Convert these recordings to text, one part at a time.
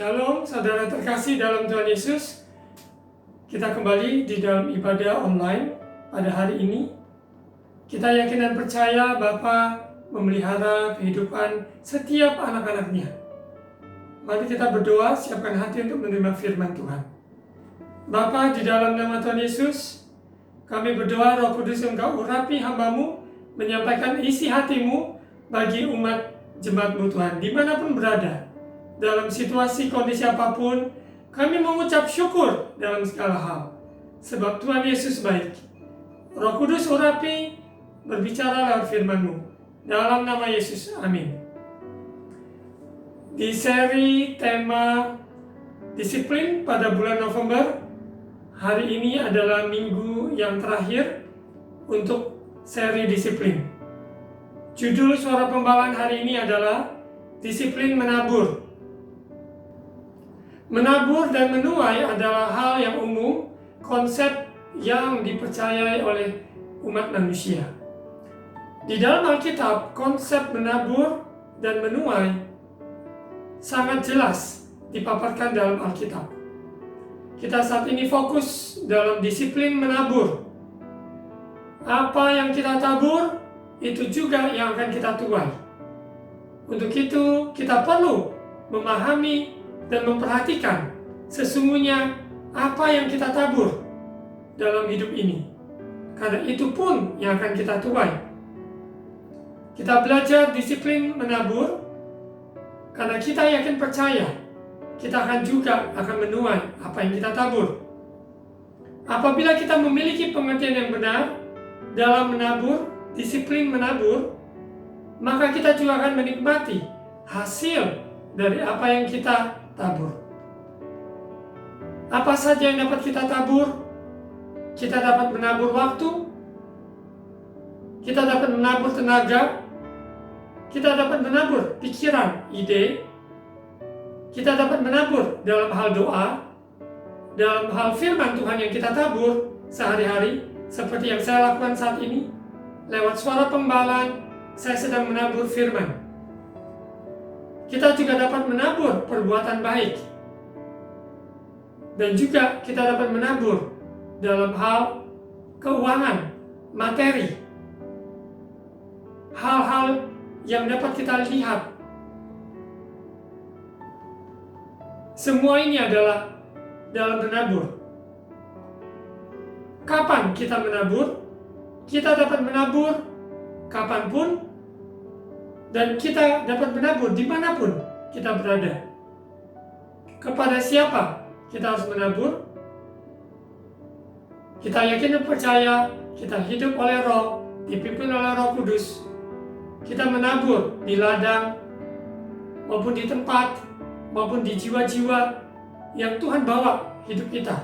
Shalom, saudara terkasih dalam Tuhan Yesus. Kita kembali di dalam ibadah online pada hari ini. Kita yakin dan percaya Bapa memelihara kehidupan setiap anak-anaknya. Mari kita berdoa, siapkan hati untuk menerima firman Tuhan. Bapa, di dalam nama Tuhan Yesus, kami berdoa Roh Kudus Engkau urapi hamba-Mu, menyampaikan isi hati-Mu bagi umat jemaat-Mu Tuhan, dimanapun berada. Dalam situasi kondisi apapun, kami mengucap syukur dalam segala hal. Sebab Tuhan Yesus baik. Roh Kudus urapi, berbicara lewat firman-Mu. Dalam nama Yesus, amin. Di seri tema disiplin pada bulan November, hari ini adalah minggu yang terakhir untuk seri disiplin. Judul suara pembalaan hari ini adalah disiplin menabur. Menabur dan menuai adalah hal yang umum, konsep yang dipercayai oleh umat manusia. Di dalam Alkitab, konsep menabur dan menuai sangat jelas dipaparkan dalam Alkitab. Kita saat ini fokus dalam disiplin menabur. Apa yang kita tabur, itu juga yang akan kita tuai. Untuk itu, kita perlu memahami dan memperhatikan sesungguhnya apa yang kita tabur dalam hidup ini. Karena itu pun yang akan kita tuai. Kita belajar disiplin menabur karena kita yakin percaya kita akan menuai apa yang kita tabur. Apabila kita memiliki pengertian yang benar dalam menabur, disiplin menabur, maka kita juga akan menikmati hasil dari apa yang kita tabur. Apa saja yang dapat kita tabur? Kita dapat menabur waktu, kita dapat menabur tenaga, kita dapat menabur pikiran, ide, kita dapat menabur dalam hal doa, dalam hal firman Tuhan yang kita tabur sehari-hari, seperti yang saya lakukan saat ini. Lewat suara pembalaan, saya sedang menabur firman. Kita juga dapat menabur perbuatan baik. Dan juga kita dapat menabur dalam hal keuangan, materi. Hal-hal yang dapat kita lihat. Semua ini adalah dalam menabur. Kapan kita menabur? Kita dapat menabur kapanpun, dan kita dapat menabur dimanapun kita berada. Kepada siapa kita harus menabur? Kita yakin dan percaya kita hidup oleh Roh, dipimpin oleh Roh Kudus. Kita menabur di ladang, maupun di tempat, maupun di jiwa-jiwa yang Tuhan bawa hidup kita.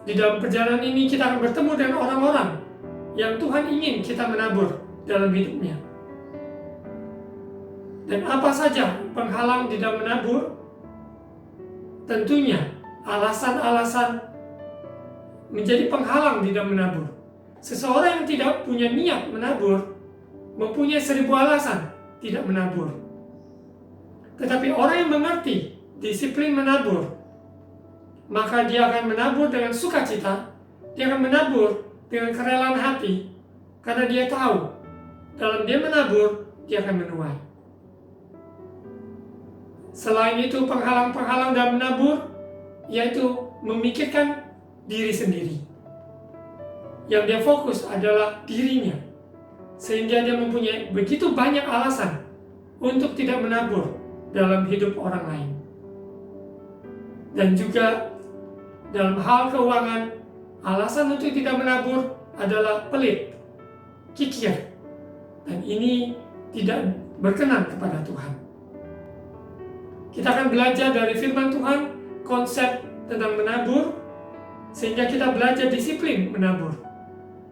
Di dalam perjalanan ini kita akan bertemu dengan orang-orang yang Tuhan ingin kita menabur dalam hidupnya. Dan apa saja penghalang di dalam menabur? Tentunya alasan-alasan menjadi penghalang di dalam menabur. Seseorang yang tidak punya niat menabur mempunyai 1000 alasan tidak menabur. Tetapi orang yang mengerti disiplin menabur, maka dia akan menabur dengan sukacita, dia akan menabur dengan kerelaan hati, karena dia tahu dalam dia menabur, dia akan menuai. Selain itu, penghalang-penghalang dalam menabur, yaitu memikirkan diri sendiri. Yang dia fokus adalah dirinya, sehingga dia mempunyai begitu banyak alasan untuk tidak menabur dalam hidup orang lain. Dan juga dalam hal keuangan, alasan untuk tidak menabur adalah pelit, kikir, dan ini tidak berkenan kepada Tuhan. Kita akan belajar dari firman Tuhan konsep tentang menabur, sehingga kita belajar disiplin menabur.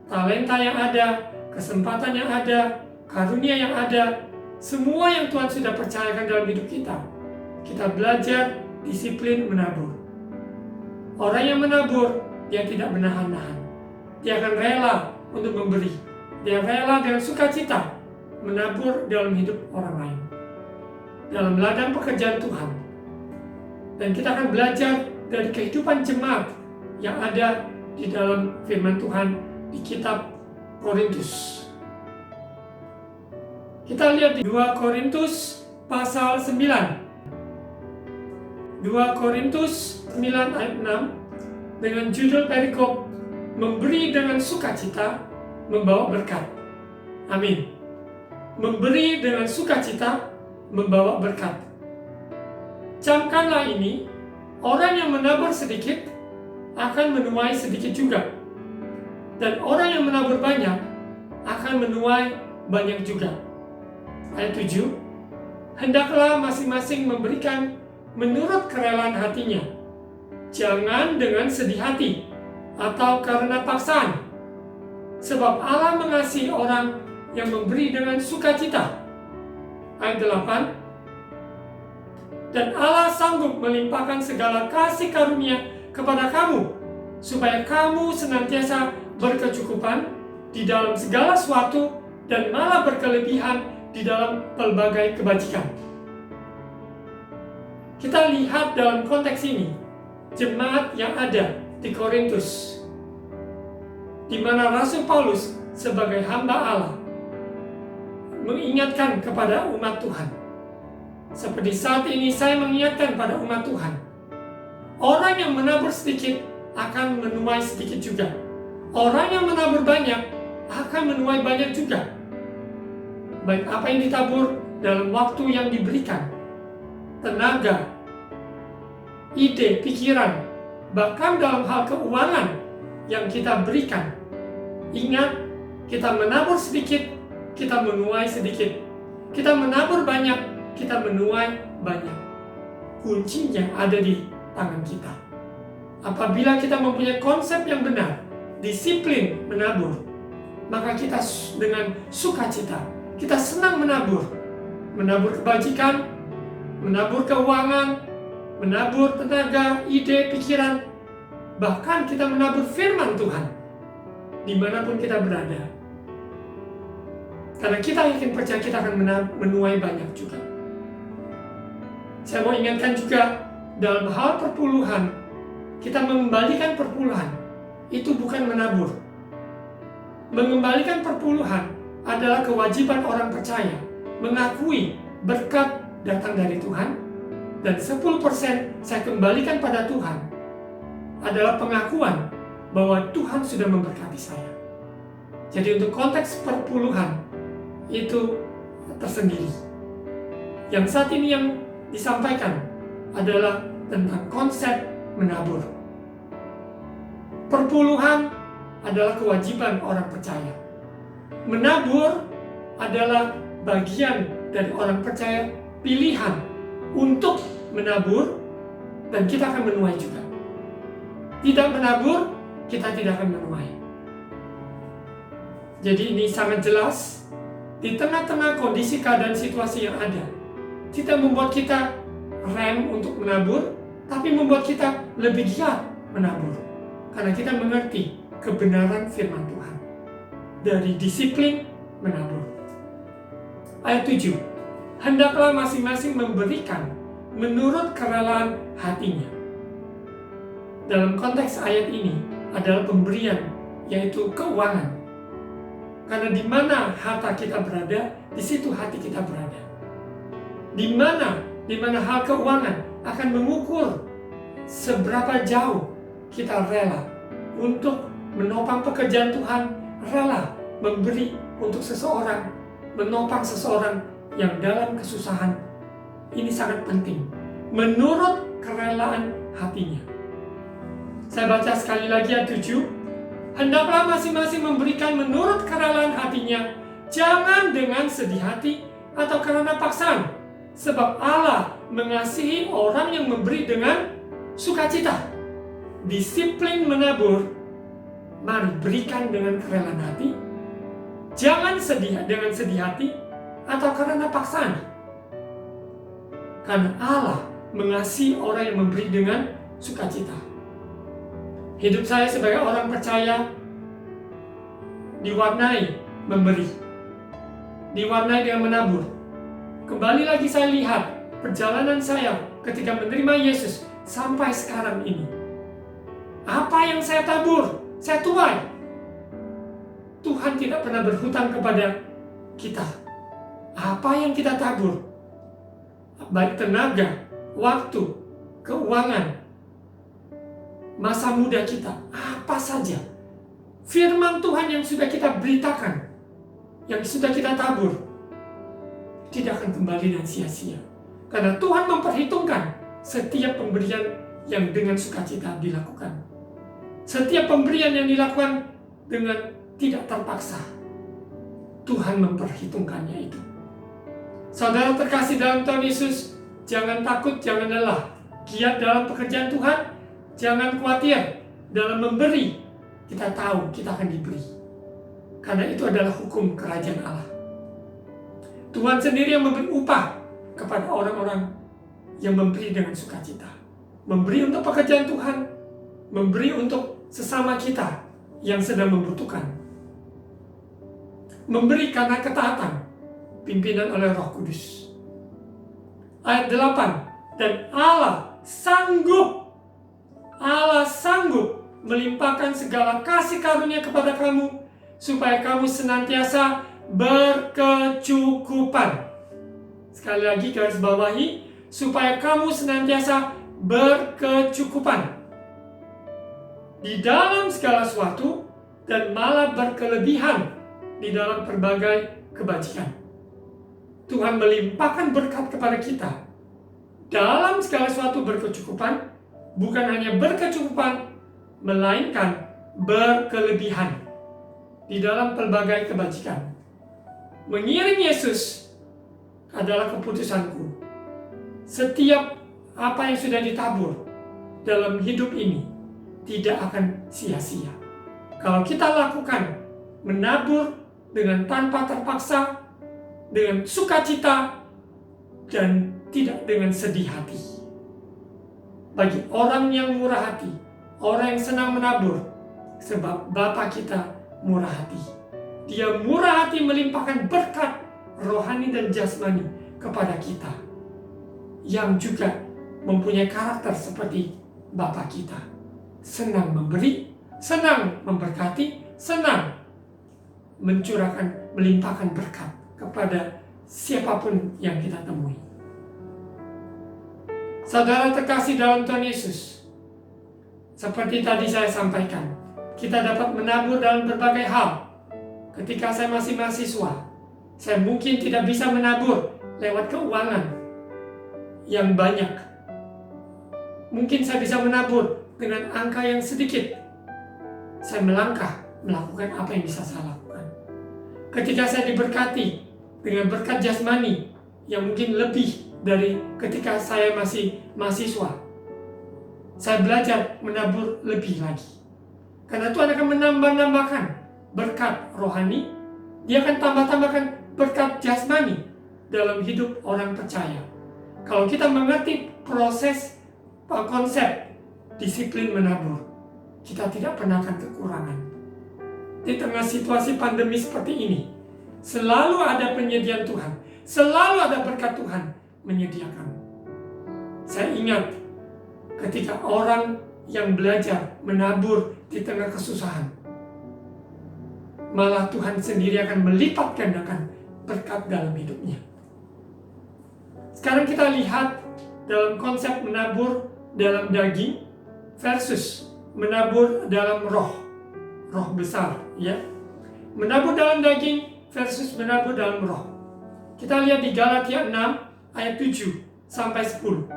Talenta yang ada, kesempatan yang ada, karunia yang ada, semua yang Tuhan sudah percayakan dalam hidup kita. Kita belajar disiplin menabur. Orang yang menabur, dia tidak menahan-nahan. Dia akan rela untuk memberi. Dia rela dengan sukacita menabur dalam hidup orang lain. Dalam ladang pekerjaan Tuhan, Dan kita akan belajar dari kehidupan jemaat yang ada di dalam firman Tuhan di kitab Korintus. Kita lihat di 2 Korintus pasal 9. 2 Korintus 9 ayat 6 dengan judul perikop memberi dengan sukacita membawa berkat. Amin. Memberi dengan sukacita membawa berkat. Camkanlah ini, orang yang menabur sedikit akan menuai sedikit juga. Dan orang yang menabur banyak akan menuai banyak juga. Ayat 7. Hendaklah masing-masing memberikan menurut kerelaan hatinya. Jangan dengan sedih hati atau karena paksaan. Sebab Allah mengasihi orang yang memberi dengan sukacita. Ayat 8. Dan Allah sanggup melimpahkan segala kasih karunia kepada kamu, supaya kamu senantiasa berkecukupan di dalam segala sesuatu dan malah berkelebihan di dalam pelbagai kebajikan. Kita lihat dalam konteks ini, jemaat yang ada di Korintus, di mana Rasul Paulus sebagai hamba Allah mengingatkan kepada umat Tuhan. Seperti saat ini saya mengingatkan pada umat Tuhan. Orang yang menabur sedikit akan menuai sedikit juga. Orang yang menabur banyak akan menuai banyak juga. Baik apa yang ditabur dalam waktu yang diberikan, tenaga, ide, pikiran, bahkan dalam hal keuangan yang kita berikan. Ingat, kita menabur sedikit, kita menuai sedikit. Kita menabur banyak, kita menuai banyak. Kuncinya ada di tangan kita. Apabila kita mempunyai konsep yang benar, disiplin menabur, maka kita dengan sukacita, kita senang menabur. Menabur kebajikan, menabur keuangan, menabur tenaga, ide, pikiran. Bahkan kita menabur firman Tuhan dimanapun kita berada. Karena kita yakin percaya kita akan menuai banyak juga. Saya mau ingatkan juga, dalam hal perpuluhan, kita mengembalikan perpuluhan, itu bukan menabur. Mengembalikan perpuluhan adalah kewajiban orang percaya, mengakui berkat datang dari Tuhan, dan 10% saya kembalikan pada Tuhan, adalah pengakuan bahwa Tuhan sudah memberkati saya. Jadi untuk konteks perpuluhan, itu tersendiri. Yang saat ini yang disampaikan adalah tentang konsep menabur. Perpuluhan adalah kewajiban orang percaya. Menabur adalah bagian dari orang percaya, pilihan untuk menabur, dan kita akan menuai juga. Tidak menabur, kita tidak akan menuai. Jadi ini sangat jelas, di tengah-tengah kondisi keadaan situasi yang ada, tidak membuat kita rem untuk menabur, tapi membuat kita lebih giat menabur. Karena kita mengerti kebenaran firman Tuhan. Dari disiplin menabur. Ayat 7. Hendaklah masing-masing memberikan menurut kerelaan hatinya. Dalam konteks ayat ini adalah pemberian, yaitu keuangan. Karena di mana harta kita berada, di situ hati kita berada. Di mana hal keuangan akan mengukur seberapa jauh kita rela untuk menopang pekerjaan Tuhan, rela memberi untuk seseorang, menopang seseorang yang dalam kesusahan. Ini sangat penting, menurut kerelaan hatinya. Saya baca sekali lagi ayat 7. Hendaklah masing-masing memberikan menurut kerelaan hatinya, jangan dengan sedih hati atau karena paksaan. Sebab Allah mengasihi orang yang memberi dengan sukacita. Disiplin menabur, mari berikan dengan kerelaan hati. Jangan dengan sedih hati atau karena paksaan. Karena Allah mengasihi orang yang memberi dengan sukacita. Hidup saya sebagai orang percaya diwarnai memberi, diwarnai dengan menabur. Kembali lagi saya lihat perjalanan saya ketika menerima Yesus sampai sekarang ini. Apa yang saya tabur, saya tuai. Tuhan tidak pernah berhutang kepada kita. Apa yang kita tabur, baik tenaga, waktu, keuangan, masa muda kita, apa saja, firman Tuhan yang sudah kita beritakan, yang sudah kita tabur, tidak akan kembali dengan sia-sia. Karena Tuhan memperhitungkan setiap pemberian yang dengan sukacita dilakukan. Setiap pemberian yang dilakukan dengan tidak terpaksa. Tuhan memperhitungkannya itu. Saudara terkasih dalam Tuhan Yesus, jangan takut, jangan lelah. Giat dalam pekerjaan Tuhan, jangan khawatir dalam memberi. Kita tahu kita akan diberi. Karena itu adalah hukum kerajaan Allah. Tuhan sendiri yang memberi upah kepada orang-orang yang memberi dengan sukacita. Memberi untuk pekerjaan Tuhan, memberi untuk sesama kita yang sedang membutuhkan. Memberi karena ketaatan, pimpinan oleh Roh Kudus. Ayat 8, dan Allah sanggup melimpahkan segala kasih karunia kepada kamu, supaya kamu senantiasa berkecukupan. Sekali lagi garis bawahi, supaya kamu senantiasa berkecukupan di dalam segala sesuatu, dan malah berkelebihan di dalam berbagai kebajikan. Tuhan melimpahkan berkat kepada kita dalam segala sesuatu, berkecukupan, bukan hanya berkecukupan, melainkan berkelebihan di dalam pelbagai kebajikan. Mengiring Yesus adalah keputusanku. Setiap apa yang sudah ditabur dalam hidup ini tidak akan sia-sia. Kalau kita lakukan, menabur dengan tanpa terpaksa, dengan sukacita, dan tidak dengan sedih hati. Bagi orang yang murah hati, orang yang senang menabur, sebab Bapa kita murah hati. Dia murah hati melimpahkan berkat rohani dan jasmani kepada kita, yang juga mempunyai karakter seperti Bapa kita. Senang memberi, senang memberkati, senang mencurahkan, melimpahkan berkat kepada siapapun yang kita temui. Saudara terkasih dalam Tuhan Yesus, seperti tadi saya sampaikan, kita dapat menabur dalam berbagai hal. Ketika saya masih mahasiswa, saya mungkin tidak bisa menabur lewat keuangan yang banyak. Mungkin saya bisa menabur dengan angka yang sedikit. Saya melangkah melakukan apa yang bisa saya lakukan. Ketika saya diberkati dengan berkat jasmani yang mungkin lebih dari ketika saya masih mahasiswa, saya belajar menabur lebih lagi. Karena Tuhan akan menambah-nambahkan berkat rohani, Dia akan tambah-tambahkan berkat jasmani dalam hidup orang percaya. Kalau kita mengerti proses, konsep disiplin menabur, kita tidak pernah akan kekurangan. Di tengah situasi pandemi seperti ini, selalu ada penyediaan Tuhan, selalu ada berkat Tuhan menyediakan. Saya ingat ketika orang yang belajar menabur di tengah kesusahan, malah Tuhan sendiri akan melipat gandakan berkat dalam hidupnya. Sekarang kita lihat dalam konsep menabur dalam daging versus menabur dalam roh besar, ya. Menabur dalam daging versus menabur dalam roh. Kita lihat di Galatia 6 ayat 7 sampai 10.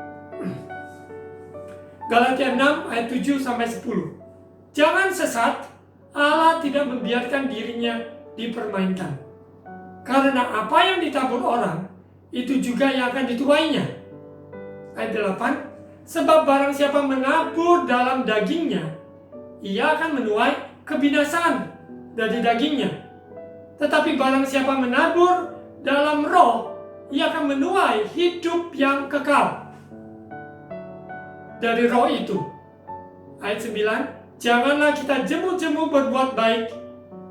Galatia 6 ayat 7 sampai 10. Jangan sesat, Allah tidak membiarkan dirinya dipermainkan. Karena apa yang ditabur orang, itu juga yang akan dituainya. Ayat 8. Sebab barang siapa menabur dalam dagingnya, ia akan menuai kebinasaan dari dagingnya. Tetapi barang siapa menabur dalam roh, ia akan menuai hidup yang kekal dari roh itu. Ayat 9. Janganlah kita jemu-jemu berbuat baik,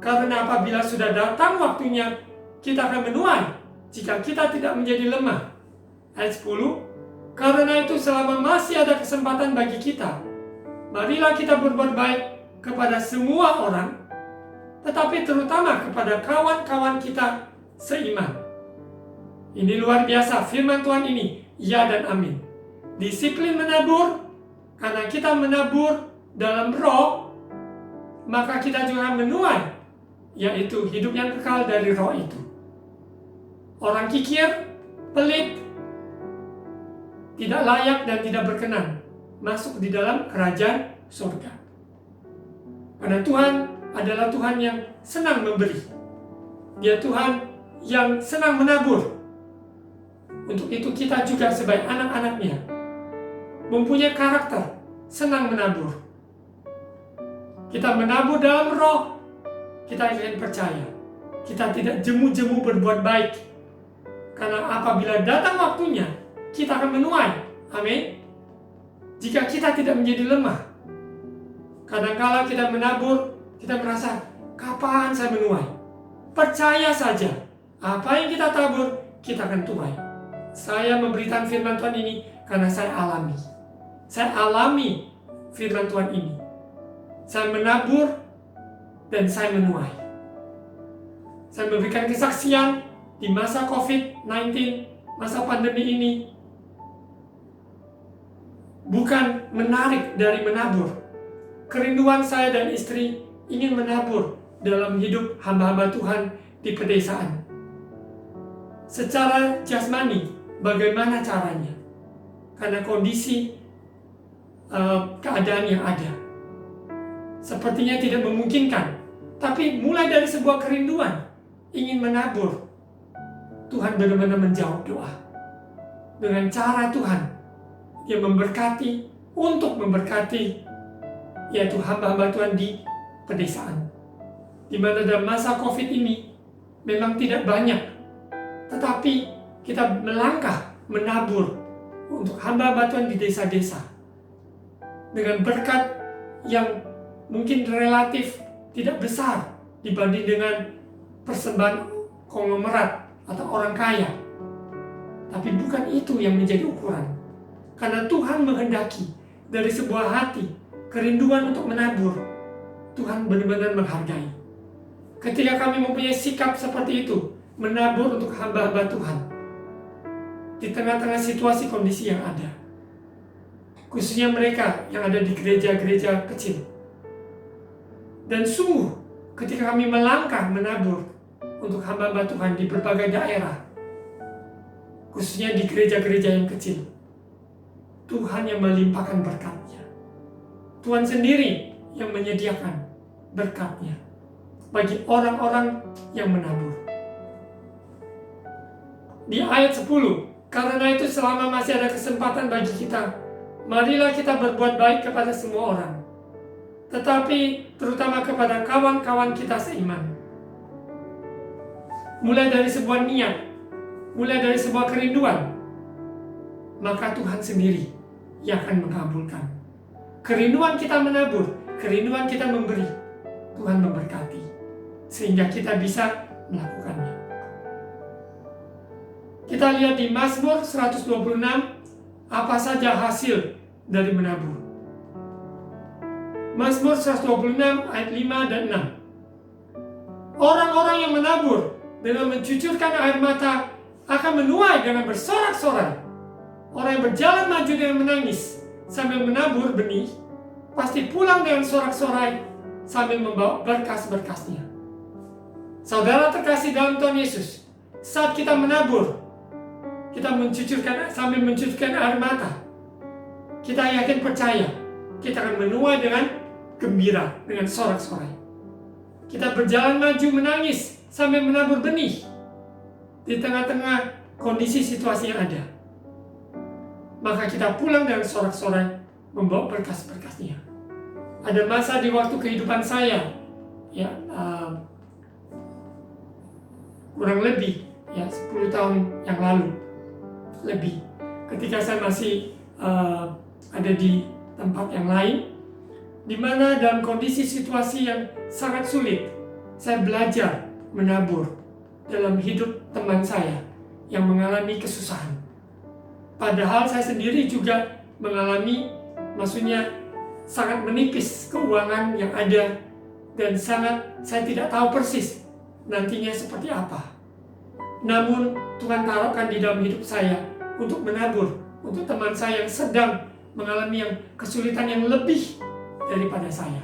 karena apabila sudah datang waktunya, kita akan menuai jika kita tidak menjadi lemah. Ayat 10. Karena itu selama masih ada kesempatan bagi kita, marilah kita berbuat baik kepada semua orang, tetapi terutama kepada kawan-kawan kita seiman. Ini luar biasa firman Tuhan ini, ya dan amin. Disiplin menabur, karena kita menabur dalam roh, maka kita juga menuai, yaitu hidup yang kekal dari roh itu. Orang kikir, pelit, tidak layak dan tidak berkenan masuk di dalam kerajaan surga. Karena Tuhan adalah Tuhan yang senang memberi. Dia Tuhan yang senang menabur. Untuk itu kita juga sebagai anak-anaknya mempunyai karakter senang menabur. Kita menabur dalam roh, kita ingin percaya. Kita tidak jemu-jemu berbuat baik. Karena apabila datang waktunya, kita akan menuai. Amin. Jika kita tidak menjadi lemah, kadang-kala kita menabur, kita merasa, kapan saya menuai? Percaya saja, apa yang kita tabur, kita akan tuai. Saya memberitakan firman Tuhan ini karena saya alami. Saya alami firman Tuhan ini. Saya menabur dan saya menuai. Saya memberikan kesaksian di masa COVID-19, masa pandemi ini. Bukan menarik dari menabur. Kerinduan saya dan istri ingin menabur dalam hidup hamba-hamba Tuhan di pedesaan. Secara jasmani, bagaimana caranya? Karena kondisi keadaan yang ada sepertinya tidak memungkinkan. Tapi mulai dari sebuah kerinduan ingin menabur, Tuhan benar-benar menjawab doa. Dengan cara Tuhan, Dia memberkati, untuk memberkati, yaitu hamba-hamba Tuhan di pedesaan. Di mana dalam masa COVID ini memang tidak banyak, tetapi kita melangkah, menabur untuk hamba-hamba Tuhan di desa-desa dengan berkat yang mungkin relatif tidak besar dibanding dengan persembahan konglomerat atau orang kaya. Tapi bukan itu yang menjadi ukuran. Karena Tuhan menghendaki dari sebuah hati, kerinduan untuk menabur, Tuhan benar-benar menghargai. Ketika kami mempunyai sikap seperti itu, menabur untuk hamba-hamba Tuhan, di tengah-tengah situasi kondisi yang ada, khususnya mereka yang ada di gereja-gereja kecil. Dan sungguh, ketika kami melangkah menabur untuk hamba-hamba Tuhan di berbagai daerah, khususnya di gereja-gereja yang kecil, Tuhan yang melimpahkan berkat-Nya. Tuhan sendiri yang menyediakan berkat-Nya bagi orang-orang yang menabur. Di ayat 10, karena itu selama masih ada kesempatan bagi kita, marilah kita berbuat baik kepada semua orang, tetapi terutama kepada kawan-kawan kita seiman. Mulai dari sebuah niat, mulai dari sebuah kerinduan, maka Tuhan sendiri yang akan mengabulkan. Kerinduan kita menabur, kerinduan kita memberi, Tuhan memberkati, sehingga kita bisa melakukannya. Kita lihat di Mazmur 126, apa saja hasil dari menabur. Mazmur 126 ayat 5 dan 6. Orang-orang yang menabur dengan mencucurkan air mata akan menuai dengan bersorak-sorai. Orang yang berjalan maju dengan menangis sambil menabur benih, pasti pulang dengan sorak-sorai sambil membawa berkas-berkasnya. Saudara terkasih dalam Tuhan Yesus, saat kita menabur, kita sambil mencucurkan air mata, kita yakin percaya, kita akan menuai dengan gembira, dengan sorak-sorai. Kita berjalan maju menangis sambil menabur benih di tengah-tengah kondisi situasi yang ada. Maka kita pulang dengan sorak-sorai membawa berkas-berkasnya. Ada masa di waktu kehidupan saya, ya kurang lebih 10 tahun yang lalu lebih, ketika saya masih ada di tempat yang lain, di mana dalam kondisi situasi yang sangat sulit, saya belajar menabur dalam hidup teman saya yang mengalami kesusahan. Padahal saya sendiri juga mengalami, maksudnya sangat menipis keuangan yang ada, dan saya tidak tahu persis nantinya seperti apa. Namun Tuhan taruhkan di dalam hidup saya untuk menabur untuk teman saya yang sedang mengalami yang kesulitan yang lebih daripada saya.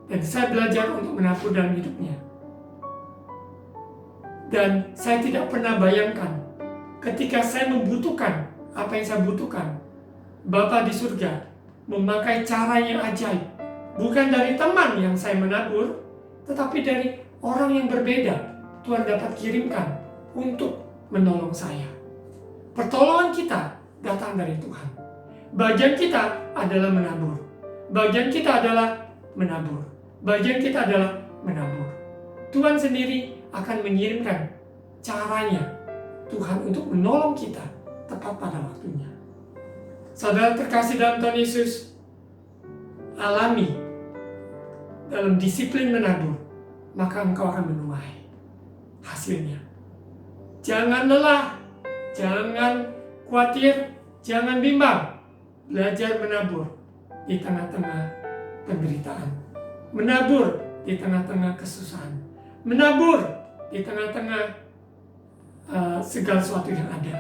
Dan saya belajar untuk menabur dalam hidupnya. Dan saya tidak pernah bayangkan ketika saya membutuhkan apa yang saya butuhkan, Bapa di surga memakai cara yang ajaib. Bukan dari teman yang saya menabur, tetapi dari orang yang berbeda Tuhan dapat kirimkan untuk menolong saya. Pertolongan kita datang dari Tuhan. Bagian kita adalah menabur. Bagian kita adalah menabur. Bagian kita adalah menabur. Tuhan sendiri akan mengirimkan caranya Tuhan untuk menolong kita tepat pada waktunya. Saudara terkasih dalam Tuhan Yesus, alami dalam disiplin menabur, maka engkau akan menuai hasilnya. Jangan lelah, jangan khawatir, jangan bimbang. Belajar menabur di tengah-tengah penderitaan, menabur di tengah-tengah kesusahan, menabur di tengah-tengah segala sesuatu yang ada.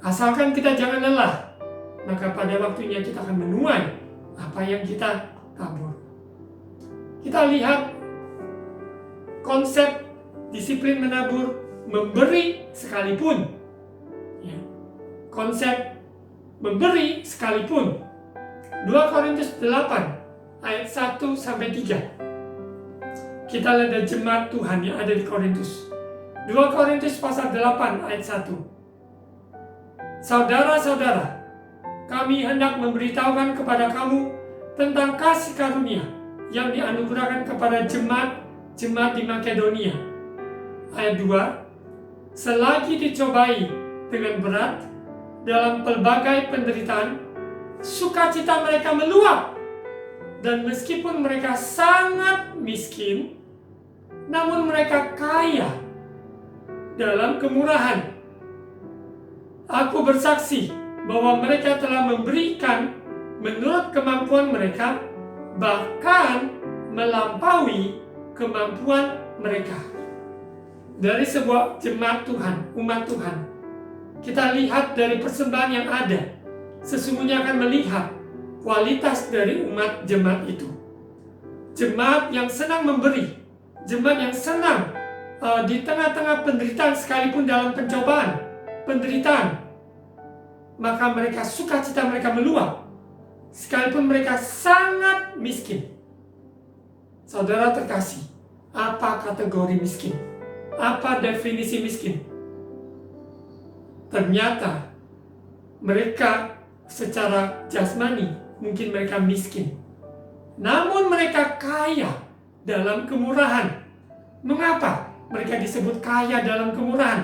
Asalkan kita jangan lelah, maka pada waktunya kita akan menuai apa yang kita tabur. Kita lihat konsep disiplin menabur, memberi sekalipun. Ya. Konsep memberi sekalipun. 2 Korintus 8 ayat 1-3. Kita lihat dari jemaat Tuhan yang ada di Korintus. 2 Korintus pasal 8 ayat 1. Saudara-saudara, kami hendak memberitahukan kepada kamu tentang kasih karunia yang dianugerahkan kepada jemaat di Makedonia. Ayat 2. Selagi dicobai dengan berat dalam pelbagai penderitaan, sukacita mereka meluap. Dan meskipun mereka sangat miskin, namun mereka kaya dalam kemurahan. Aku bersaksi bahwa mereka telah memberikan menurut kemampuan mereka, bahkan melampaui kemampuan mereka. Dari sebuah jemaat Tuhan, umat Tuhan, kita lihat dari persembahan yang ada, sesungguhnya akan melihat kualitas dari umat jemaat itu. Jemaat yang senang memberi, jemaat yang senang di tengah-tengah penderitaan, sekalipun dalam pencobaan, penderitaan, maka mereka sukacita mereka meluap, sekalipun mereka sangat miskin. Saudara terkasih, apa kategori miskin? Apa definisi miskin? Ternyata mereka secara jasmani mungkin mereka miskin, namun mereka kaya dalam kemurahan. Mengapa mereka disebut kaya dalam kemurahan?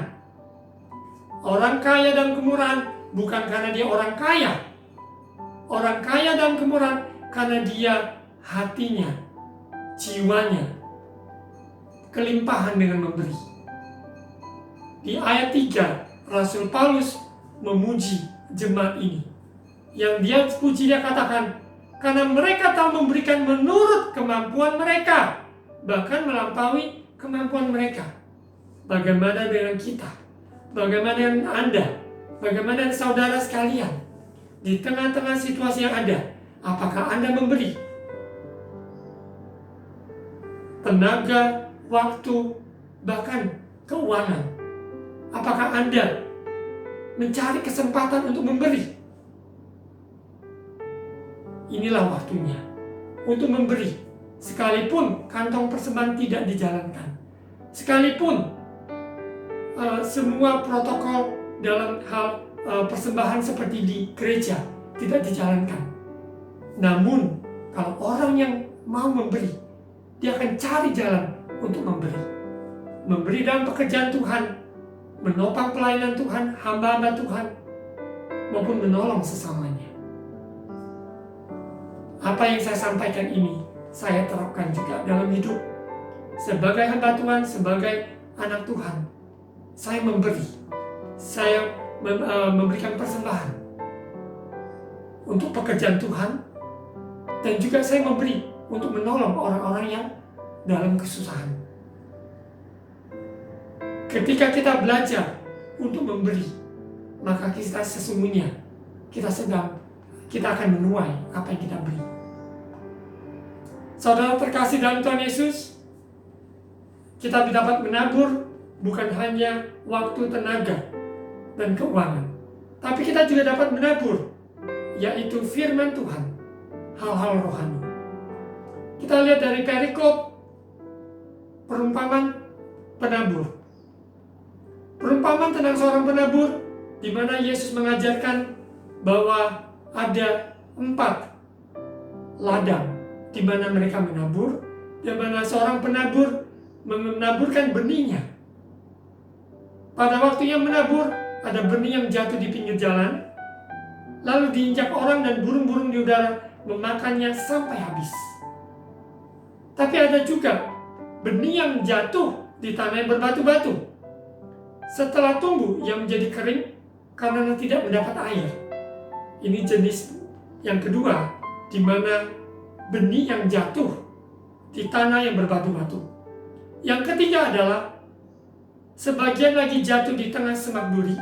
Orang kaya dalam kemurahan bukan karena dia orang kaya. Orang kaya dalam kemurahan karena dia hatinya, jiwanya kelimpahan dengan memberi. Di ayat 3, Rasul Paulus memuji jemaat ini. Yang dia puji, dia katakan, karena mereka tahu memberikan menurut kemampuan mereka, bahkan melampaui kemampuan mereka. Bagaimana dengan kita? Bagaimana dengan Anda? Bagaimana dengan saudara sekalian? Di tengah-tengah situasi yang ada, apakah Anda memberi tenaga, waktu, bahkan keuangan? Apakah Anda mencari kesempatan untuk memberi? Inilah waktunya untuk memberi, sekalipun kantong persembahan tidak dijalankan, sekalipun semua protokol dalam hal persembahan seperti di gereja tidak dijalankan. Namun kalau orang yang mau memberi, dia akan cari jalan untuk memberi. Memberi dalam pekerjaan Tuhan, menopang pelayanan Tuhan, hamba-hamba Tuhan, maupun menolong sesamanya. Apa yang saya sampaikan ini, saya terapkan juga dalam hidup. Sebagai hamba Tuhan, sebagai anak Tuhan, saya memberi. Saya memberikan persembahan untuk pekerjaan Tuhan, dan juga saya memberi untuk menolong orang-orang yang dalam kesusahan. Ketika kita belajar untuk memberi, maka kita sesungguhnya kita akan menuai apa yang kita beri. Saudara terkasih dalam Tuhan Yesus, kita dapat menabur bukan hanya waktu, tenaga, dan keuangan, tapi kita juga dapat menabur, yaitu firman Tuhan, hal-hal rohani. Kita lihat dari perikop perumpamaan penabur. Perumpamaan tentang seorang penabur, di mana Yesus mengajarkan bahwa ada 4 ladang di mana mereka menabur, di mana seorang penabur menaburkan benihnya. Pada waktunya menabur, ada benih yang jatuh di pinggir jalan, lalu diinjak orang dan burung-burung di udara memakannya sampai habis. Tapi ada juga benih yang jatuh di tanah yang berbatu-batu. Setelah tumbuh, ia menjadi kering karena tidak mendapat air. Ini jenis yang kedua, di mana benih yang jatuh di tanah yang berbatu-batu. Yang ketiga adalah sebagian lagi jatuh di tengah semak duri.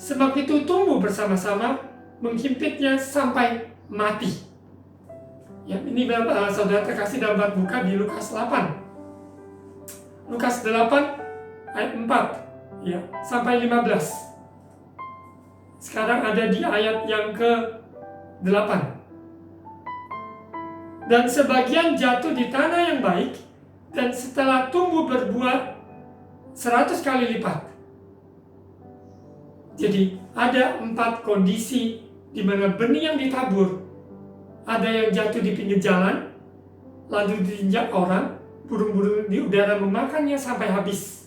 Semak itu tumbuh bersama-sama, menghimpitnya sampai mati. Ya, ini saudara terkasih dapat buka di Lukas 8. Lukas 8 ayat 4 ya, sampai 15. Sekarang ada di ayat yang ke-8. Dan sebagian jatuh di tanah yang baik, dan setelah tumbuh berbuah 100 kali lipat. Jadi ada 4 kondisi di mana benih yang ditabur. Ada yang jatuh di pinggir jalan, lalu diinjak orang, burung-burung di udara memakannya sampai habis.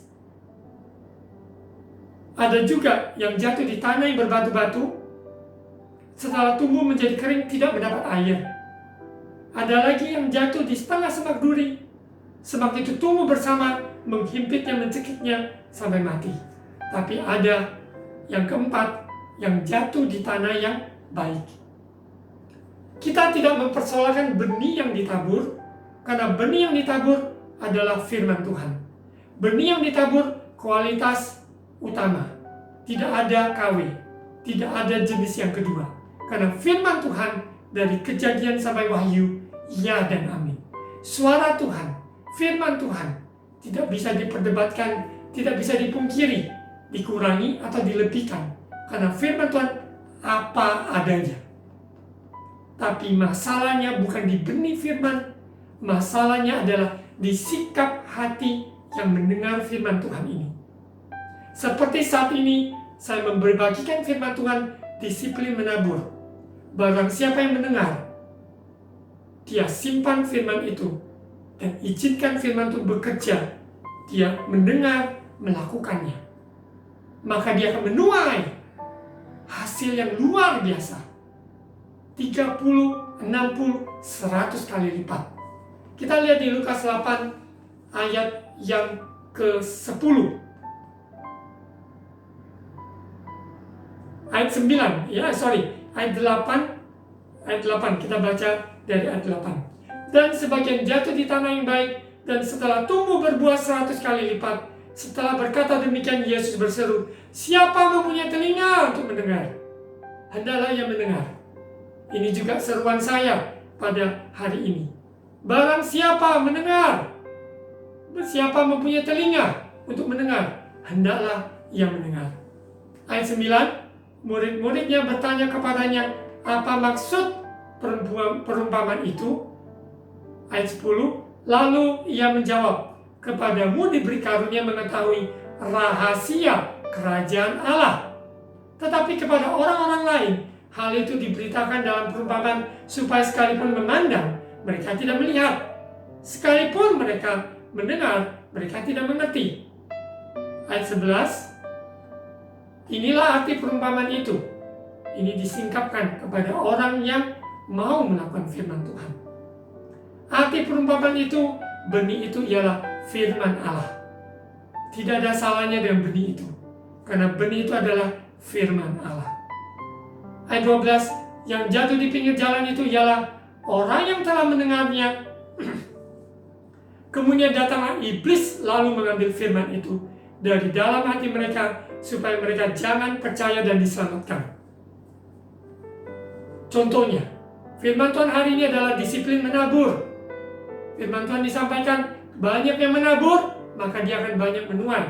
Ada juga yang jatuh di tanah yang berbatu-batu, setelah tumbuh menjadi kering tidak mendapat air. Ada lagi yang jatuh di setengah semak duri. Semak itu tumbuh bersama, menghimpitnya, mencekiknya sampai mati. Tapi ada yang keempat, yang jatuh di tanah yang baik. Kita tidak mempersoalkan benih yang ditabur, karena benih yang ditabur adalah firman Tuhan. Benih yang ditabur kualitas utama. Tidak ada KW, tidak ada jenis yang kedua. Karena firman Tuhan dari Kejadian sampai Wahyu, ya dan amin. Suara Tuhan, firman Tuhan tidak bisa diperdebatkan, tidak bisa dipungkiri, dikurangi atau dilebihkan. Karena firman Tuhan apa adanya. Tapi masalahnya bukan di benih firman, masalahnya adalah di sikap hati yang mendengar firman Tuhan ini. Seperti saat ini, saya membagikan firman Tuhan, disiplin menabur. Barang siapa yang mendengar, dia simpan firman itu, dan izinkan firman itu bekerja. Dia mendengar, melakukannya. Maka dia akan menuai hasil yang luar biasa. 30, 60, 100 kali lipat. Kita lihat di Lukas 8 ayat yang ke-10. Ayat 9, ayat 8, kita baca dari ayat 8. Dan sebagian jatuh di tanah yang baik, dan setelah tumbuh berbuah 100 kali lipat. Setelah berkata demikian, Yesus berseru, "Siapa mempunyai telinga untuk mendengar? Hendaklah ia mendengar." Ini juga seruan saya pada hari ini. Barang siapa mendengar, siapa mempunyai telinga untuk mendengar, hendaklah ia mendengar. Ayat 9, murid-muridnya bertanya kepadanya, apa maksud perumpamaan itu? Ayat 10, lalu ia menjawab, kepadamu diberi karunia mengetahui rahasia kerajaan Allah. Tetapi kepada orang-orang lain, hal itu diberitakan dalam perumpamaan supaya sekalipun memandang, mereka tidak melihat. Sekalipun mereka mendengar, mereka tidak mengerti. Ayat 11, inilah arti perumpamaan itu. Ini disingkapkan kepada orang yang mau melakukan firman Tuhan. Arti perumpamaan itu, benih itu ialah firman Allah. Tidak ada salahnya dengan benih itu. Karena benih itu adalah firman Allah. Ayat 12, yang jatuh di pinggir jalan itu ialah orang yang telah mendengarnya. Kemudian datanglah iblis lalu mengambil firman itu dari dalam hati mereka supaya mereka jangan percaya dan diselamatkan. Contohnya, firman Tuhan hari ini adalah disiplin menabur. Firman Tuhan disampaikan, banyak yang menabur, maka dia akan banyak menuai.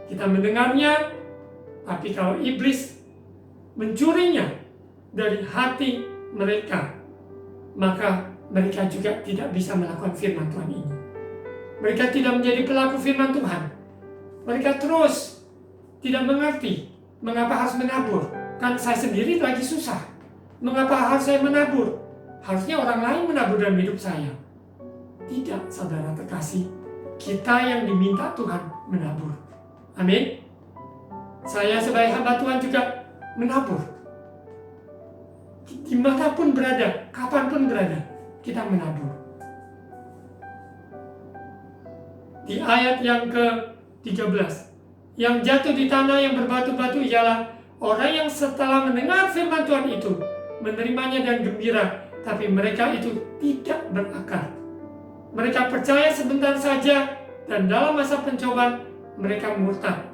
Kita mendengarnya, tapi kalau iblis mencurinya dari hati mereka, maka mereka juga tidak bisa melakukan firman Tuhan ini. Mereka tidak menjadi pelaku firman Tuhan. Mereka terus tidak mengerti mengapa harus menabur. Kan saya sendiri lagi susah. Mengapa harus saya menabur? Harusnya orang lain menabur dalam hidup saya. Tidak, saudara terkasih. Kita yang diminta Tuhan menabur. Amin. Saya sebagai hamba Tuhan juga menabur. Dimanapun berada, kapanpun berada, kita menabur. Di ayat yang ke-13, yang jatuh di tanah yang berbatu-batu ialah orang yang setelah mendengar firman Tuhan itu menerimanya dan gembira, tapi mereka itu tidak berakar. Mereka percaya sebentar saja dan dalam masa pencobaan mereka murtad.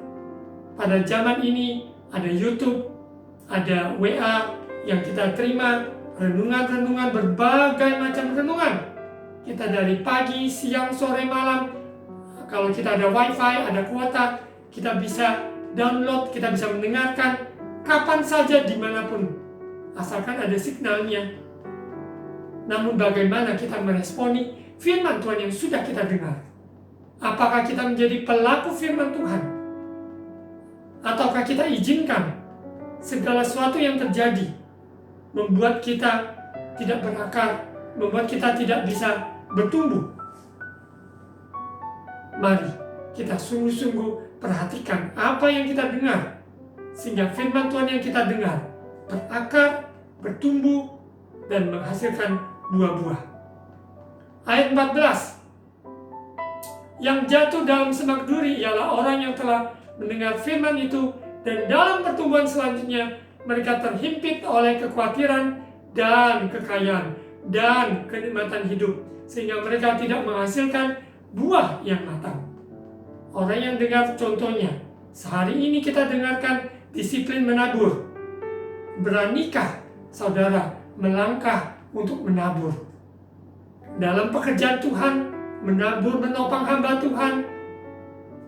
Pada zaman ini ada YouTube, ada WA yang kita terima, renungan-renungan, berbagai macam renungan. Kita dari pagi, siang, sore, malam. Kalau kita ada wifi, ada kuota, kita bisa download, kita bisa mendengarkan kapan saja, dimanapun, asalkan ada signalnya. Namun bagaimana kita meresponi firman Tuhan yang sudah kita dengar? Apakah kita menjadi pelaku firman Tuhan? Ataukah kita izinkan segala sesuatu yang terjadi membuat kita tidak berakar, membuat kita tidak bisa bertumbuh? Mari kita sungguh-sungguh perhatikan apa yang kita dengar, sehingga firman Tuhan yang kita dengar berakar, bertumbuh, dan menghasilkan buah-buah. Ayat 14, yang jatuh dalam semak duri ialah orang yang telah mendengar firman itu, dan dalam pertumbuhan selanjutnya mereka terhimpit oleh kekhawatiran dan kekayaan dan kenikmatan hidup, sehingga mereka tidak menghasilkan buah yang matang. Orang yang dengar, contohnya, sehari ini kita dengarkan disiplin menabur. Beranikah saudara melangkah untuk menabur? Dalam pekerjaan Tuhan, menabur menopang hamba Tuhan,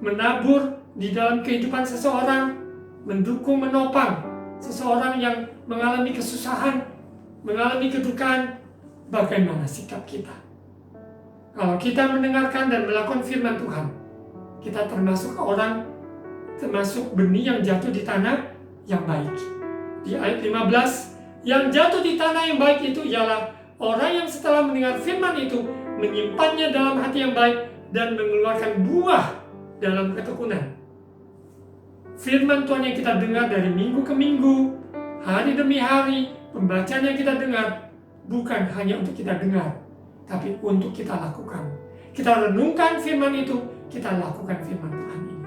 menabur di dalam kehidupan seseorang, mendukung menopang seseorang yang mengalami kesusahan, mengalami kedukaan. Bagaimana sikap kita? Kalau kita mendengarkan dan melakukan firman Tuhan, kita termasuk benih yang jatuh di tanah yang baik. Di ayat 15, yang jatuh di tanah yang baik itu ialah orang yang setelah mendengar firman itu menyimpannya dalam hati yang baik dan mengeluarkan buah dalam ketekunan. Firman Tuhan yang kita dengar dari minggu ke minggu, hari demi hari, pembacaan yang kita dengar bukan hanya untuk kita dengar, tapi untuk kita lakukan. Kita renungkan firman itu, kita lakukan firman Tuhan ini.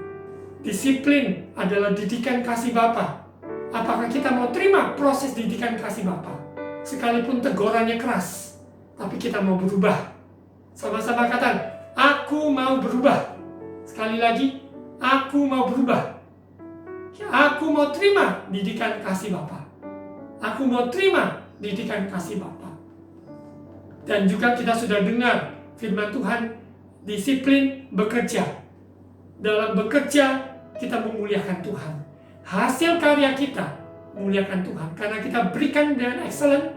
Disiplin adalah didikan kasih Bapa. Apakah kita mau terima proses didikan kasih Bapa? Sekalipun tegurannya keras, tapi kita mau berubah. Sama-sama katakan, aku mau berubah. Sekali lagi, aku mau berubah. Aku mau terima didikan kasih Bapa. Aku mau terima didikan kasih Bapa. Dan juga kita sudah dengar firman Tuhan, disiplin bekerja. Dalam bekerja, kita memuliakan Tuhan. Hasil karya kita memuliakan Tuhan. Karena kita berikan dengan excellent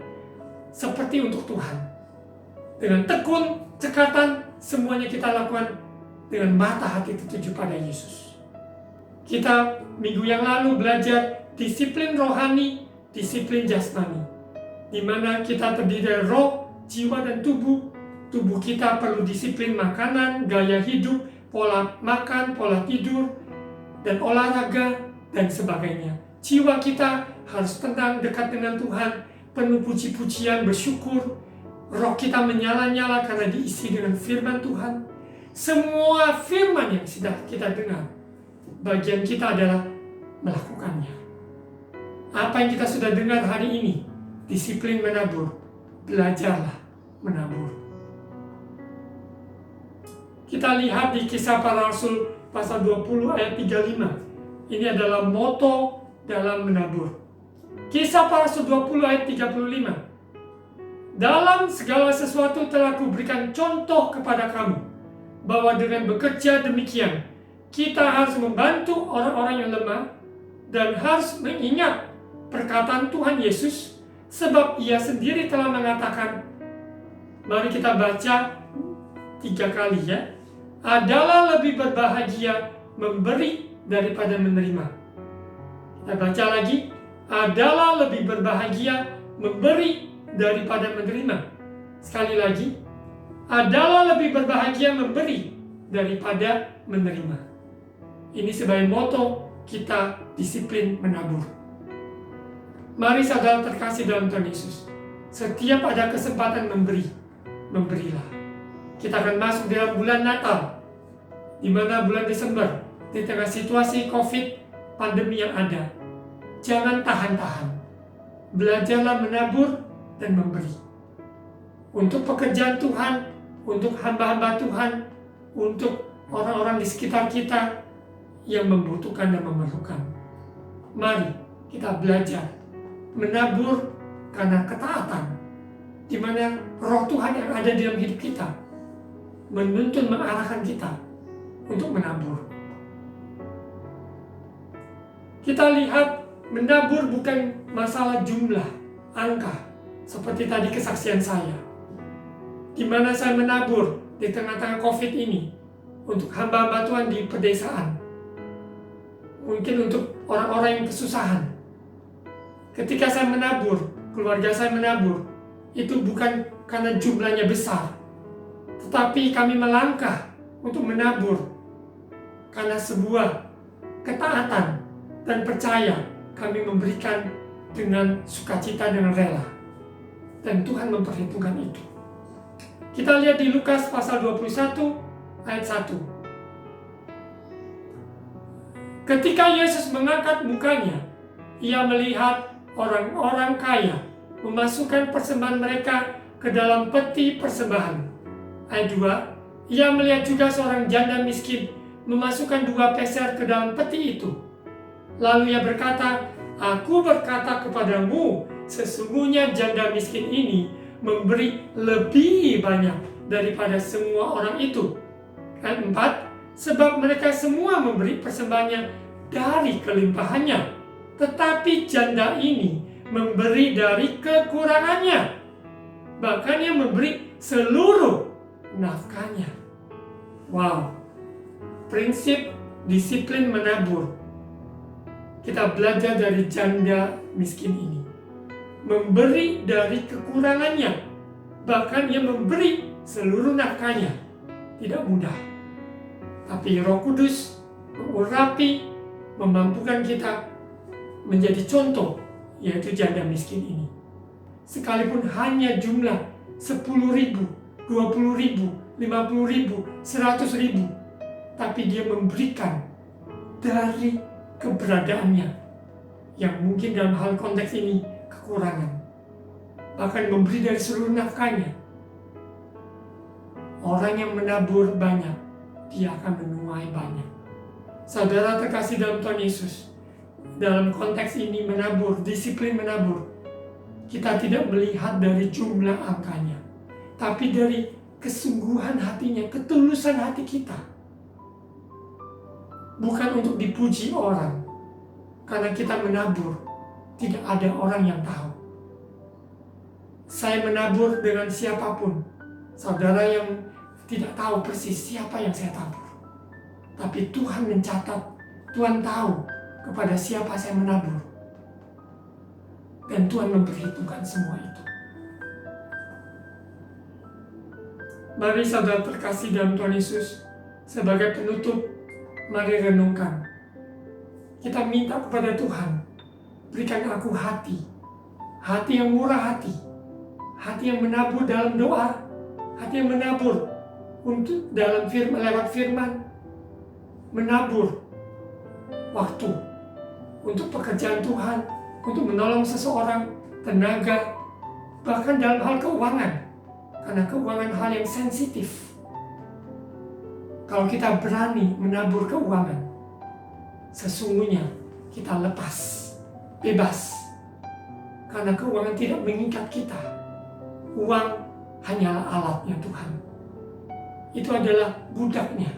seperti untuk Tuhan. Dengan tekun, cekatan, semuanya kita lakukan dengan mata hati tertuju pada Yesus. Kita minggu yang lalu belajar disiplin rohani, disiplin jasmani. Di mana kita terdiri dari roh, jiwa, dan tubuh. Tubuh kita perlu disiplin makanan, gaya hidup, pola makan, pola tidur, dan olahraga, dan sebagainya. Jiwa kita harus tenang, dekat dengan Tuhan, penuh puji-pujian, bersyukur. Roh kita menyala-nyala karena diisi dengan firman Tuhan. Semua firman yang sudah kita dengar, bagian kita adalah melakukannya. apa yang kita sudah dengar hari ini, disiplin menabur, belajarlah menabur. Kita lihat di Kisah Para Rasul pasal 20 ayat 35. Ini adalah moto dalam menabur. Kisah Para Rasul 20 ayat 35. Dalam segala sesuatu telah kuberikan contoh kepada kamu, bahwa dengan bekerja demikian, kita harus membantu orang-orang yang lemah dan harus mengingat perkataan Tuhan Yesus, sebab Ia sendiri telah mengatakan, mari kita baca 3 kali ya, adalah lebih berbahagia memberi daripada menerima. Kita baca lagi, adalah lebih berbahagia memberi daripada menerima. Sekali lagi, adalah lebih berbahagia memberi daripada menerima. Ini sebagai moto kita disiplin menabur. Mari saudara terkasih dalam Tuhan Yesus, setiap ada kesempatan memberilah. Kita akan masuk dalam bulan Natal, di mana bulan Desember, di tengah situasi COVID, pandemi yang ada. Jangan tahan-tahan. Belajarlah menabur dan memberi. Untuk pekerjaan Tuhan, untuk hamba-hamba Tuhan, untuk orang-orang di sekitar kita yang membutuhkan dan memerlukan. Mari kita belajar menabur karena ketaatan, di mana Roh Tuhan yang ada di dalam hidup kita menuntun, mengarahkan kita untuk menabur. Kita lihat menabur bukan masalah jumlah, angka, seperti tadi kesaksian saya, di mana saya menabur di tengah-tengah COVID ini untuk hamba-hamba Tuhan di pedesaan, mungkin untuk orang-orang yang kesusahan. Ketika saya menabur, keluarga saya menabur, itu bukan karena jumlahnya besar, tetapi kami melangkah untuk menabur karena sebuah ketaatan dan percaya. Kami memberikan dengan sukacita, dengan rela, dan Tuhan memperhitungkan itu. Kita lihat di Lukas pasal 21 ayat 1. Ketika Yesus mengangkat mukanya, Ia melihat orang-orang kaya memasukkan persembahan mereka ke dalam peti persembahan. Ayat 2, Ia melihat juga seorang janda miskin memasukkan 2 peser ke dalam peti itu. Lalu Ia berkata, aku berkata kepadamu, sesungguhnya janda miskin ini memberi lebih banyak daripada semua orang itu. Ayat 4, sebab mereka semua memberi persembahannya dari kelimpahannya, tetapi janda ini memberi dari kekurangannya, bahkan ia memberi seluruh nafkahnya. Wow, prinsip disiplin menabur. Kita belajar dari janda miskin ini, memberi dari kekurangannya, bahkan ia memberi seluruh nafkahnya. Tidak mudah, tapi Roh Kudus mengurapi, memampukan kita menjadi contoh, yaitu janda miskin ini. Sekalipun hanya jumlah 10.000, 20.000, 50.000, 100.000, tapi dia memberikan dari keberadaannya, yang mungkin dalam hal konteks ini kekurangan, bahkan memberi dari seluruh nafkahnya. Orang yang menabur banyak, dia akan menuai banyak. Saudara terkasih dalam Tuhan Yesus, dalam konteks ini menabur, disiplin menabur, kita tidak melihat dari jumlah angkanya, tapi dari kesungguhan hatinya, ketulusan hati kita. Bukan untuk dipuji orang, karena kita menabur, tidak ada orang yang tahu. Saya menabur dengan siapapun, saudara yang tidak tahu persis siapa yang saya tabur, tapi Tuhan mencatat, Tuhan tahu kepada siapa saya menabur, dan Tuhan memperhitungkan semua itu. Mari saudara terkasih dalam Tuhan Yesus, sebagai penutup, mari renungkan. Kita minta kepada Tuhan, berikan aku hati yang murah hati yang menabur dalam doa, hati yang menabur untuk dalam lewat firman, menabur waktu untuk pekerjaan Tuhan, untuk menolong seseorang, tenaga, bahkan dalam hal keuangan. Karena keuangan hal yang sensitif. Kalau kita berani menabur keuangan, sesungguhnya kita lepas, bebas. Karena keuangan tidak mengikat kita. Uang hanyalah alatnya Tuhan. Itu adalah budaknya.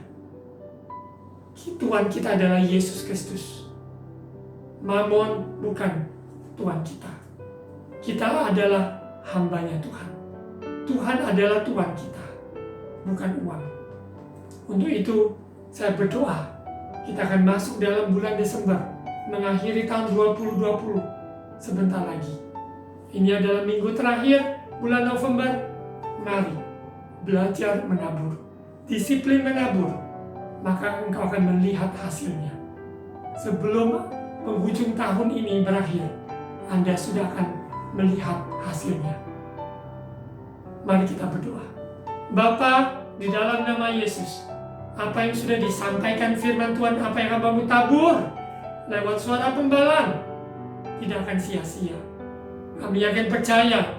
Tuhan kita adalah Yesus Kristus. Mamon bukan Tuhan kita. Kita adalah hambanya Tuhan. Tuhan adalah Tuhan kita, bukan uang. Untuk itu, saya berdoa, kita akan masuk dalam bulan Desember, mengakhiri tahun 2020 sebentar lagi. Ini adalah minggu terakhir bulan November. Mari belajar menabur, disiplin menabur, maka engkau akan melihat hasilnya. Sebelum penghujung tahun ini berakhir, Anda sudah akan melihat hasilnya. Mari kita berdoa. Bapa, di dalam nama Yesus, apa yang sudah disampaikan firman Tuhan, apa yang hamba-Mu tabur lewat suara pembalan, tidak akan sia-sia. Kami yakin percaya,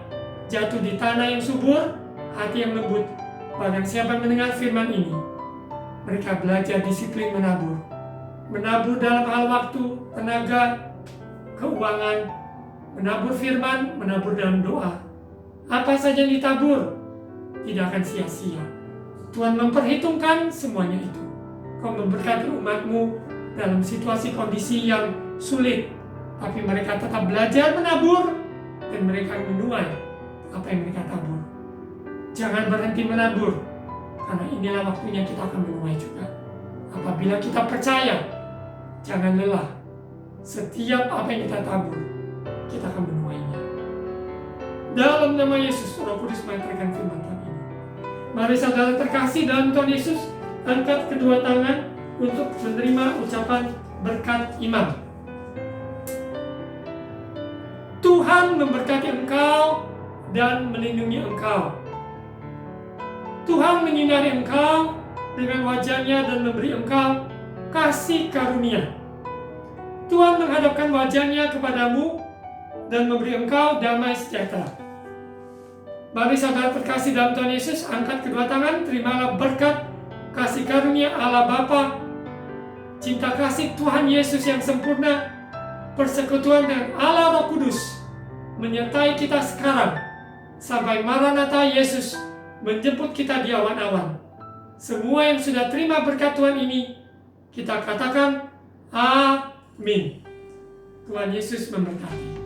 jatuh di tanah yang subur, hati yang lembut. Barang siapa mendengar firman ini, mereka belajar disiplin menabur. Menabur dalam hal waktu, tenaga, keuangan, menabur firman, menabur dalam doa. Apa saja yang ditabur tidak akan sia-sia. Tuhan memperhitungkan semuanya itu. Kau memberkati umat-Mu dalam situasi kondisi yang sulit, tapi mereka tetap belajar menabur dan mereka menuai apa yang mereka tabur. Jangan berhenti menabur, karena inilah waktunya kita akan menuai juga. Apabila kita percaya, jangan lelah. Setiap apa yang kita tabur, kita akan menuainya. Dalam nama Yesus, Roh Kudus mengantarkan firman Tuhan ini. Mari saudara terkasih dalam Tuhan Yesus, angkat kedua tangan untuk menerima ucapan berkat iman. Tuhan memberkati engkau dan melindungi engkau. Tuhan menyinari engkau dengan wajah-Nya dan memberi engkau kasih karunia. Tuhan menghadapkan wajah-Nya kepadamu dan memberi engkau damai sejahtera. Mari saudara terkasih dalam Tuhan Yesus, angkat kedua tangan, terimalah berkat kasih karunia Allah Bapa, cinta kasih Tuhan Yesus yang sempurna, persekutuan dengan Allah Roh Kudus menyertai kita sekarang sampai Maranatha Yesus menjemput kita di awan-awan. Semua yang sudah terima berkat Tuhan ini, kita katakan amin. Tuhan Yesus memberkati.